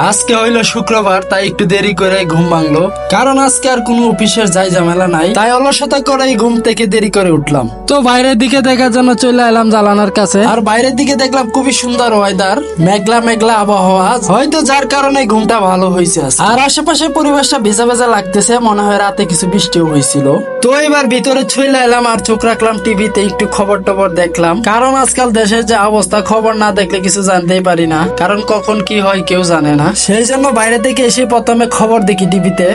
আজকে হইল শুক্রবার, তাই একটু দেরি করে ঘুম ভাঙলো, কারণ আজকে আর কোনো অফিসের যাই ঝামেলা নাই, তাই অলসতা করেই ঘুম থেকে দেরি করে উঠলাম। তো বাইরের দিকে দেখার জন্য চলে এলাম জানালার কাছে, আর বাইরের দিকে দেখলাম খুবই সুন্দর ওয়েদার, মেঘলা মেঘলা আবহাওয়া, হয়তো যার কারণে ঘুমটা ভালো হয়েছে। আর আশেপাশে পরিবেশটা ভেজা ভেজা লাগতেছে, মনে হয় রাতে কিছু বৃষ্টিও হয়েছিল। তো এবার ভিতরে চলে এলাম আর চোখ রাখলাম টিভিতে, একটু খবর টবর দেখলাম, কারণ আজকাল দেশের যে অবস্থা, খবর না দেখলে কিছু জানতেই পারি না, কারণ কখন কি হয় কেউ জানে না। সেই জন্য বাইরে থেকে এসে প্রথমে খবর দেখি টিভিতে।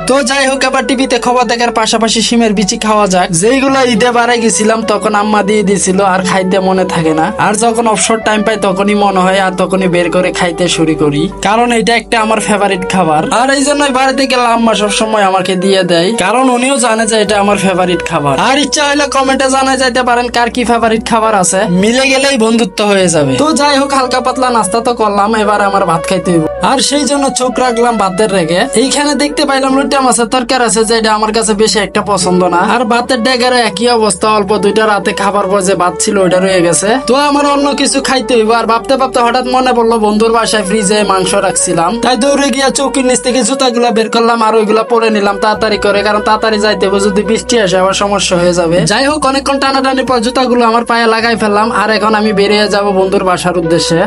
তো যাই হোক, আবার টিভিতে খবর দেখার পাশাপাশি শিমের বিচি খাওয়া যাক, যেইগুলো ঈদে বাড়ে গেছিলাম তখন আম্মা দিয়ে দিছিল, আর খাইতে মনে থাকে না, আর যখন অবসর টাইম পাই তখনই মনে হয়, আর তখনই বের করে খাইতে শুরু করি, কারণ এটা একটা আমার ফেভারিট খাবার। আর এই জন্যই বাড়িতে গেলে আম্মা সবসময় আমাকে দিয়ে দেয়, কারণ উনিও জানে যে এটা আমার ফেভারিট খাবার। আর ইচ্ছা হলে কমেন্টে জানাই যাইতে পারেন কার কি ফেভারিট খাবার আছে, মিলে গেলেই বন্ধুত্ব হয়ে যাবে। তো যাই হোক, হালকা পাতলা নাস্তা তো করলাম, এবার আমার ভাত খাইতে হইব, আর সেই জন্য চোখ রাখলাম ভাতের রেখে। এইখানে দেখতে পাইলাম রুটি মাছের তরকারি আছে, যেটা আমার কাছে বেশি একটা পছন্দ না, আর ভাতের ডেগারে একই অবস্থা, অল্প দুইটা রাতে খাবার পর যে ভাত ছিল ওইটা রয়ে গেছে। তো আমার অন্য কিছু খাইতে হইব, আর ভাবতে ভাবতে হঠাৎ মনে পড়লো বন্ধুর বাসায় ফ্রিজে মাংস রাখছিলাম, তাই দৌড়ে গিয়া চৌকির নিচ থেকে জুতাগুলা বের করলাম, আর ওইগুলা পরে নিলাম তাড়াতাড়ি করে, কারণ তাড়াতাড়ি যাইতে হবে, যদি বৃষ্টি আসে আবার সমস্যা হয়ে যাবে। যাই হোক, অনেকক্ষণ টানাটানি পর জুতাগুলো আমার পায়ে লাগাই ফেললাম, আর এখন আমি বেরিয়ে যাব বন্ধুর বাসার উদ্দেশ্যে।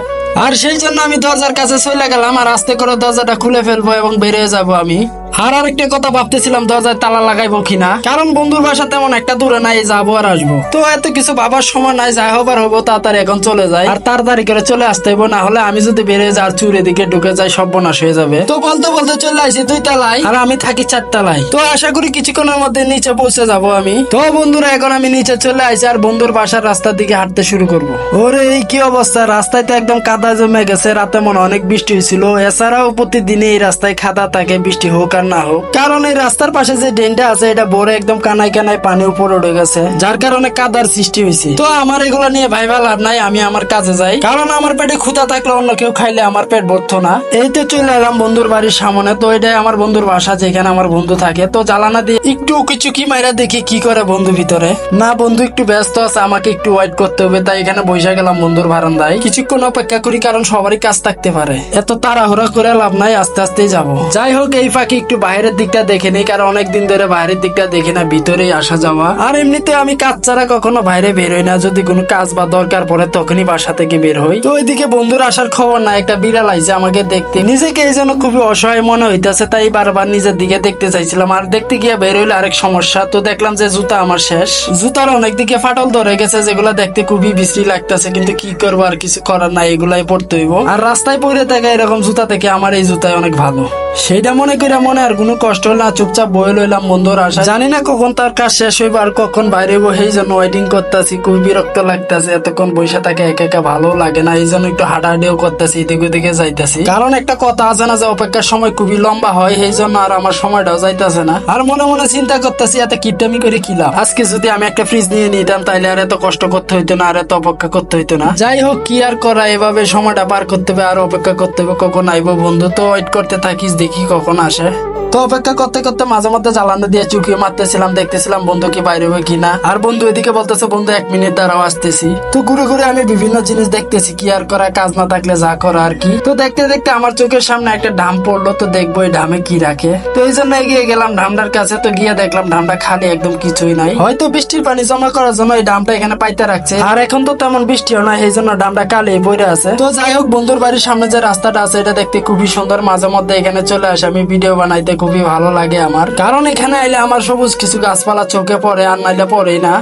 আর সেই জন্য আমি দরজার কাছে চলে গেলাম, আর আস্তে করে দরজাটা খুলে ফেলবো এবং বেরিয়ে যাব আমি। আর আরেকটা কথা ভাবতেছিলাম, দরজায় তালা লাগাইবো কিনা, কারণ বন্ধুর বাসা তেমন একটা দূরে নাই, যাবো আর আসবো, তো এত কিছু ভাবার সময় নাই, যাই হবার হবো তাড়াতাড়ি এখন চলে যায়, আর তাড়াতাড়ি করে চলে আসতে হইব, না হলে আমি যদি বেরিয়ে যাই আর চুরের দিকে ঢুকে যাই সর্বনাশ হয়ে যাবে। তো বলতে বলতে চলে আসি 2 তলায়, আর আমি থাকি 4 তলায়। তো আশা করি কিছুক্ষণের মধ্যে নিচে পৌঁছে যাব আমি। তো বন্ধুরা, এখন আমি নিচে চলে আসি, আর বন্ধুর বাসার রাস্তার দিকে হাঁটতে শুরু করব। ওরে এই কি অবস্থা, রাস্তায় তো একদম কাদা জমে গেছে, রাতে মনে অনেক বৃষ্টি হয়েছিল, এছাড়াও প্রতিদিনই এই রাস্তায় খাদা থাকে, বৃষ্টি হোক আর না হোক, কারণ এই রাস্তার পাশে যে ড্রেনটা আছে এটা ভরে একদম কানায় কানায় পানি উপরে উঠে গেছে, যার কারণে কাদার সৃষ্টি হয়েছে। তো আমার এগুলো নিয়ে ভাইবা লাভ নাই, আমি আমার কাজে যাই, কারণ আমার পেটে ক্ষুধা থাকলে অন্য কেউ খাইলে আমার পেট ভরতো না। এই তো চলে এলাম বন্ধুর বাড়ির সামনে, তো এটাই আমার বন্ধুর বাসা, যেখানে আমার বন্ধু থাকে। তো জ্বালানা দিয়ে একটু কিছু কি মাইরা দেখি কি করে বন্ধু ভিতরে। না, বন্ধু একটু ব্যস্ত আছে, আমাকে একটু ওয়েট করতে হবে, তাই এখানে বসে গেলাম বন্ধুর বারান্দায়, কিছুক্ষণ অপেক্ষা করি, কারণ সবারই কাজ থাকতে পারে, এত তাড়াহুড়া করে লাভ নাই, আস্তে আস্তেই যাব। যাই হোক, এই ফাঁকে একটু বাইরের দিকটা দেখে নেই, কারণ অনেকদিন ধরে বাইরের দিকটা দেখি না, ভিতরেই আসা যাওয়া। আর এমনিতে আমি কাজ ছাড়া কখনো বাইরে বের হই না, যদি কোনো কাজ বা দরকার পড়ে তখনই বাসা থেকে বের হই। তো ওইদিকে বন্ধুর আসার খবর না, একটা বিড়াল আইছে আমাকে দেখতে, নিজেকে এই জন্য খুবই অসহায় মনে হইতেছে, তাই বারবার নিজের দিকে দেখতে চাইছিলাম, আর দেখতে গিয়ে বের হইলে আরেক সমস্যা। তো দেখলাম যে জুতা আমার শেষ, জুতার অনেক দিকে ফাটল ধরে গেছে, যেগুলা দেখতে খুবই বিশ্রী লাগতেছে, কিন্তু কি করবো, আর কিছু করার নাই, এগুলাই পড়তে হইব। আর রাস্তায় পড়ে থাকে এরকম জুতা থেকে আমার এই জুতায় অনেক ভালো, সেইটা মনে করে মনে আর কোনো কষ্ট হল না, চুপচাপ বয়ে লইলাম বন্ধুর আশা। জানি না কখন তার কাজ শেষ হইব আর কখন বাইরে হইব, সেই জন্য ওয়েটিং করতেছি, খুবই বিরক্ত লাগতেছে, এতক্ষণ বসে থাকে একা একা ভালো লাগে না, এই জন্য একটু হাঁটাহাঁটিও করতেছি, এদিকে ওদিকে যাইতেছি, কারণ একটা কথা আছে না যে অপেক্ষার সময় খুবই লম্বা হয়, সেই জন্য আর আমার সময়টাও যাইতেছে না। আর মনে মনে চিন্তা করতেছি, এত কিপটামি করে কি লাভ, আজকে যদি আমি একটা ফ্রিজ নিয়ে নিতাম তাইলে আর এত কষ্ট করতে হইতো না, আর এত অপেক্ষা করতে হইতো না। যাই হোক, কি আর করা, এভাবে সময়টা পার করতে হবে, আর অপেক্ষা করতে হবে কখন আইবো বন্ধু। তো ওয়েট করতে থাকিস, দেখি কখন আসে। তো অপেক্ষা করতে করতে মাঝে মধ্যে জ্বালানো দিয়ে চুকিয়ে মারতেছিলাম, দেখতেছিলাম বন্ধু কি বাইরে হবে কিনা, আর বন্ধু এদিকে বলতেছে বন্ধু 1 মিনিট দাঁড়াও আসতেছি। তো ঘুরে ঘুরে আমি বিভিন্ন জিনিস দেখতেছি, কি আর করা, কাজ না থাকলে যা করা আর কি। তো দেখতে দেখতে আমার চোখের সামনে একটা ঢাম পড়লো, তো দেখবো এই ঢামে কি রাখে। তো এই জন্য এগিয়ে গেলাম ঢামটার কাছে, তো গিয়ে দেখলাম ঢামটা খালি, একদম কিছুই নাই, হয়তো বৃষ্টির পানি জমা করার জন্য এই ঢামটা এখানে পাইতে রাখছে, আর এখন তো তেমন বৃষ্টিও না, এই জন্য ঢামটা কালি পড়ে আছে। তো যাই হোক, বন্ধুর বাড়ির সামনে যে রাস্তাটা আছে এটা দেখতে খুবই সুন্দর, মাঝে মধ্যে এখানে চলে আসে, আমি ভিডিও বানাইতে খুবই ভালো লাগে আমার, কারণ এখানে আইলে আমার সবুজ কিছু গাছপালা চোখে পড়ে, আর নাইলে পড়েই না।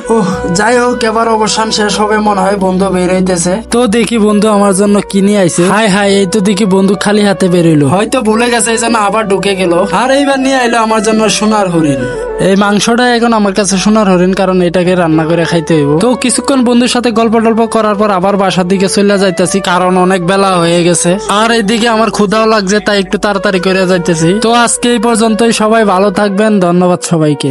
যাই হোক, এবার অবসান শেষ হবে মনে হয়, বন্ধু বের হইতেছে। তো দেখি বন্ধু আমার জন্য কি নিয়ে আইছে, হাই হাই, এই তো দেখি বন্ধু খালি হাতে বেরোইলো, হয়তো ভুলে গেছে, এই জন্য আবার ঢুকে গেল, আর এইবার নিয়ে আইলো আমার জন্য সোনার হরিণ। এই মাংসটা এখন আমার কাছে সোনার হরিণ, কারণ এটাকে রান্না করে খাইতে হইব। তো কিছুক্ষণ বন্ধুর সাথে গল্প টল্প করার পর আবার বাসার দিকে চলে যাইতেছি, কারণ অনেক বেলা হয়ে গেছে, আর এইদিকে আমার ক্ষুধাও লাগছে, তাই একটু তাড়াতাড়ি করে যাইতেছি। তো আজকে এই পর্যন্তই, সবাই ভালো থাকবেন, ধন্যবাদ সবাইকে।